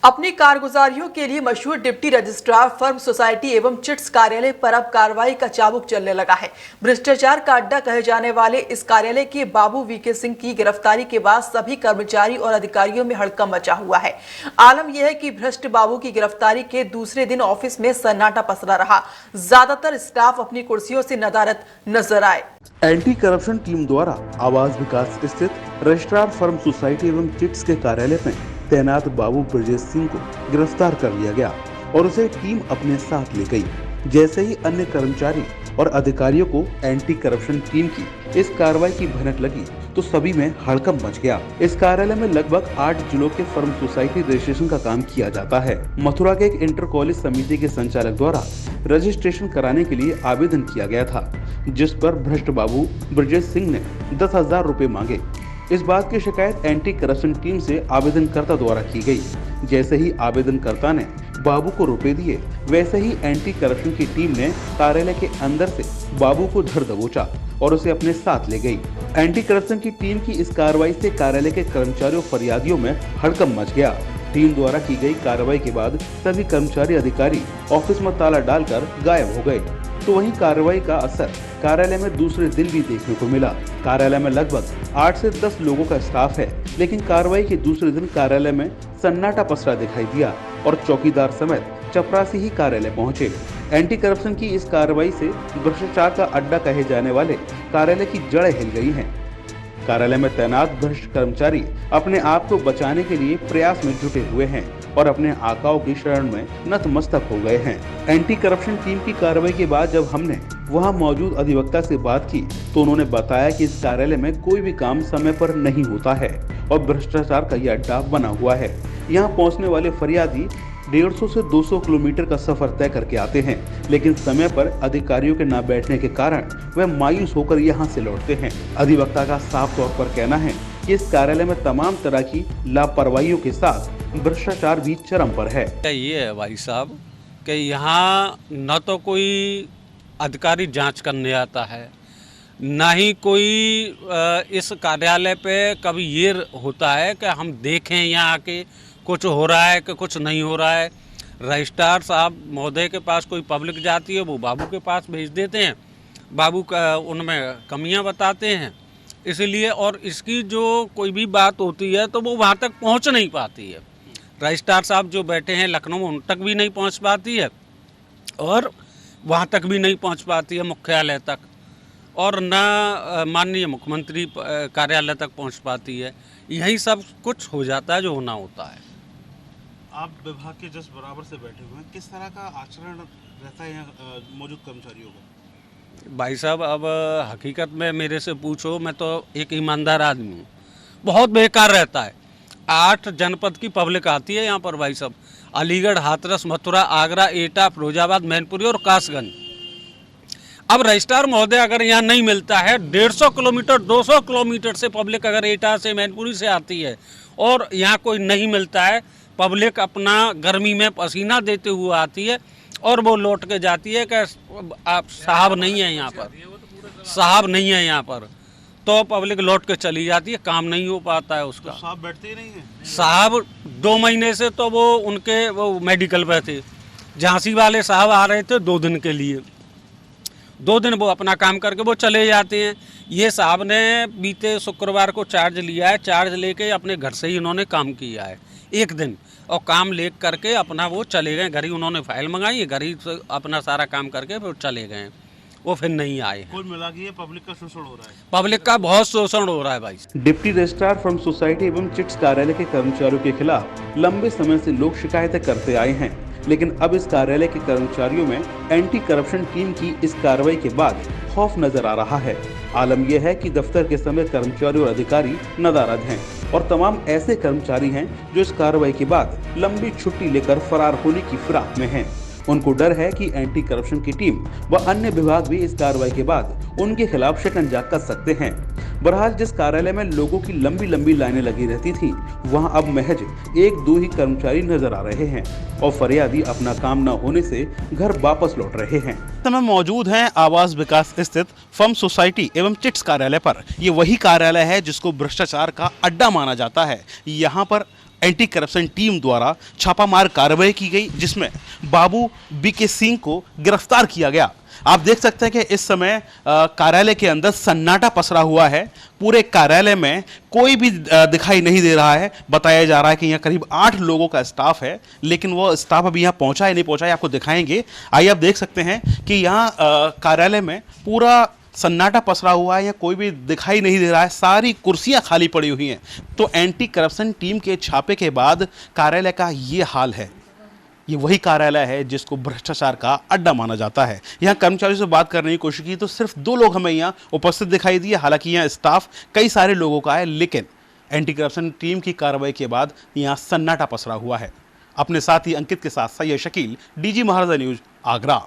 अपनी कारगुजारियों के लिए मशहूर डिप्टी रजिस्ट्रार फर्म सोसाइटी एवं चिट्स कार्यालय पर अब कार्रवाई का चाबुक चलने लगा है। भ्रष्टाचार का अड्डा कहे जाने वाले इस कार्यालय के बाबू वीके सिंह की गिरफ्तारी के बाद सभी कर्मचारी और अधिकारियों में हड़कंप मचा हुआ है। आलम यह है कि भ्रष्ट बाबू की गिरफ्तारी के दूसरे दिन ऑफिस में सन्नाटा पसरा रहा। ज्यादातर स्टाफ अपनी कुर्सियों से नदारद नजर आए। एंटी करप्शन टीम द्वारा आवास विकास स्थित रजिस्ट्रार फर्म सोसाइटी एवं चिट्स के कार्यालय में तैनात बाबू ब्रजेश सिंह को गिरफ्तार कर लिया गया और उसे टीम अपने साथ ले गई। जैसे ही अन्य कर्मचारी और अधिकारियों को एंटी करप्शन टीम की इस कार्रवाई की भनक लगी तो सभी में हड़कंप मच गया। इस कार्यालय में लगभग 8 जिलों के फर्म सोसाइटी रजिस्ट्रेशन का काम किया जाता है। मथुरा के एक इंटर कॉलेज समिति के संचालक द्वारा रजिस्ट्रेशन कराने के लिए आवेदन किया गया था, जिस पर भ्रष्ट बाबू ब्रजेश सिंह ने 10,000 रुपए मांगे। इस बात की शिकायत एंटी करप्शन टीम से आवेदनकर्ता द्वारा की गई। जैसे ही आवेदनकर्ता ने बाबू को रुपए दिए, वैसे ही एंटी करप्शन की टीम ने कार्यालय के अंदर से बाबू को धर दबोचा और उसे अपने साथ ले गई। एंटी करप्शन की टीम की इस कार्रवाई से कार्यालय के कर्मचारियों फरियादियों में हड़कंप मच गया। टीम द्वारा की गई कार्रवाई के बाद सभी कर्मचारी अधिकारी ऑफिस में ताला डालकर गायब हो गए। तो वहीं कार्रवाई का असर कार्यालय में दूसरे दिन भी देखने को मिला। कार्यालय में लगभग 8 से 10 लोगों का स्टाफ है, लेकिन कार्रवाई के दूसरे दिन कार्यालय में सन्नाटा पसरा दिखाई दिया और चौकीदार समेत चपरासी ही कार्यालय पहुंचे। एंटी करप्शन की इस कार्रवाई से भ्रष्टाचार का अड्डा कहे जाने वाले कार्यालय की जड़ें हिल गई हैं। कार्यालय में तैनात भ्रष्ट कर्मचारी अपने आप को बचाने के लिए प्रयास में जुटे हुए हैं और अपने आकाओं की शरण में नतमस्तक हो गए हैं। एंटी करप्शन टीम की कार्रवाई के बाद जब हमने वहां मौजूद अधिवक्ता से बात की तो उन्होंने बताया कि इस कार्यालय में कोई भी काम समय पर नहीं होता है और भ्रष्टाचार का ये अड्डा बना हुआ है। यहाँ पहुँचने वाले फरियादी 150 से 200 किलोमीटर का सफर तय करके आते हैं, लेकिन समय पर अधिकारियों के न बैठने के कारण वह मायूस होकर यहाँ से लौटते हैं। अधिवक्ता का साफ तौर पर कहना है कि इस कार्यालय में तमाम तरह की लापरवाहियों के साथ भ्रष्टाचार भी चरम पर है। ये है भाई साहब कि यहाँ न तो कोई अधिकारी जांच करने आता है, ना ही कोई इस कार्यालय पे कभी ये होता है कि हम देखें यहाँ आके कुछ हो रहा है कि कुछ नहीं हो रहा है। रजिस्ट्रार साहब महोदय के पास कोई पब्लिक जाती है, वो बाबू के पास भेज देते हैं, बाबू का उनमें कमियां बताते हैं, इसलिए और इसकी जो कोई भी बात होती है तो वो वहाँ तक पहुँच नहीं पाती है। रजिस्ट्रार साहब जो बैठे हैं लखनऊ में, उन तक भी नहीं पहुँच पाती है और वहाँ तक भी नहीं पहुँच पाती है मुख्यालय तक, और न माननीय मुख्यमंत्री कार्यालय तक पहुँच पाती है। यही सब कुछ हो जाता है जो होना होता है। आप विभाग के जस्ट बराबर से बैठे हुए हैं, किस तरह का आचरण रहता है यहाँ मौजूद कर्मचारियों का? भाई साहब अब हकीकत में मेरे से पूछो, मैं तो एक ईमानदार आदमी हूँ। बहुत बेकार रहता है। 8 जनपद की पब्लिक आती है यहाँ पर भाई साहब, अलीगढ़, हाथरस, मथुरा, आगरा, एटा, फिरोजाबाद, मैनपुरी और कासगंज। अब रजिस्ट्रार महोदय अगर यहाँ नहीं मिलता है, 150 किलोमीटर 200 किलोमीटर से पब्लिक अगर एटा से मैनपुरी से आती है और यहाँ कोई नहीं मिलता है, पब्लिक अपना गर्मी में पसीना देते हुए आती है और वो लौट के जाती है कि आप साहब नहीं है यहाँ पर, साहब नहीं है यहाँ पर, तो पब्लिक लौट के चली जाती है। काम नहीं हो पाता है उसका। तो साहब बैठते ही नहीं है। साहब 2 महीने से तो वो उनके वो मेडिकल पे थे। झांसी वाले साहब आ रहे थे 2 दिन के लिए, 2 दिन वो अपना काम करके वो चले जाते हैं। ये साहब ने बीते शुक्रवार को चार्ज लिया है, चार्ज लेके अपने घर से ही इन्होंने काम किया है 1 दिन, और काम ले करके अपना वो चले गए घर ही। उन्होंने फाइल मंगाई, घर ही अपना सारा काम करके फिर चले गए, वो फिर नहीं आए हैं। कुल मिला के ये पब्लिक का शोषण हो रहा है। पब्लिक का बहुत शोषण हो रहा है भाई। डिप्टी रजिस्ट्रार फर्म सोसाइटी एवं चिट्स कार्यालय के कर्मचारियों के खिलाफ लंबे समय से लोग शिकायतें करते आए हैं, लेकिन अब इस कार्यालय के कर्मचारियों में एंटी करप्शन टीम की इस कार्रवाई के बाद खौफ नजर आ रहा है। आलम यह है कि दफ्तर के समय कर्मचारी और अधिकारी नदारद हैं और तमाम ऐसे कर्मचारी हैं जो इस कार्रवाई के बाद लंबी छुट्टी लेकर फरार होने की फिराक में हैं। उनको डर है कि एंटी करप्शन की टीम व अन्य विभाग भी इस कार्रवाई के बाद उनके खिलाफ शिकंजा कस सकते हैं। बहरहाल जिस कार्यालय में लोगों की लंबी लंबी लाइनें लगी रहती थी, वहां अब महज 1-2 ही कर्मचारी नजर आ रहे हैं और फरियादी अपना काम न होने से घर वापस लौट रहे हैं। समय मौजूद हैं आवास विकास स्थित फर्म सोसाइटी एवं चिट्स कार्यालय पर। ये वही कार्यालय है जिसको भ्रष्टाचार का अड्डा माना जाता है। यहाँ पर एंटी करप्शन टीम द्वारा छापामार कार्रवाई की गई, जिसमें बाबू बीके सिंह को गिरफ्तार किया गया। आप देख सकते हैं कि इस समय कार्यालय के अंदर सन्नाटा पसरा हुआ है। पूरे कार्यालय में कोई भी दिखाई नहीं दे रहा है। बताया जा रहा है कि यहाँ करीब 8 लोगों का स्टाफ है, लेकिन वो स्टाफ अभी यहाँ पहुंचा है नहीं पहुंचा है, आपको दिखाएंगे। आइए आप देख सकते हैं कि यहाँ कार्यालय में पूरा सन्नाटा पसरा हुआ है, यहाँ कोई भी दिखाई नहीं दे रहा है, सारी कुर्सियां खाली पड़ी हुई हैं। तो एंटी करप्शन टीम के छापे के बाद कार्यालय का ये हाल है। ये वही कार्यालय है जिसको भ्रष्टाचार का अड्डा माना जाता है। यहाँ कर्मचारियों से बात करने की कोशिश की तो सिर्फ 2 लोग हमें यहाँ उपस्थित दिखाई दिए। हालांकि यहाँ स्टाफ कई सारे लोगों का है, लेकिन एंटी करप्शन टीम की कार्रवाई के बाद यहाँ सन्नाटा पसरा हुआ है। अपने साथी अंकित के साथ सैयद शकील, डीजी महाराजा न्यूज, आगरा।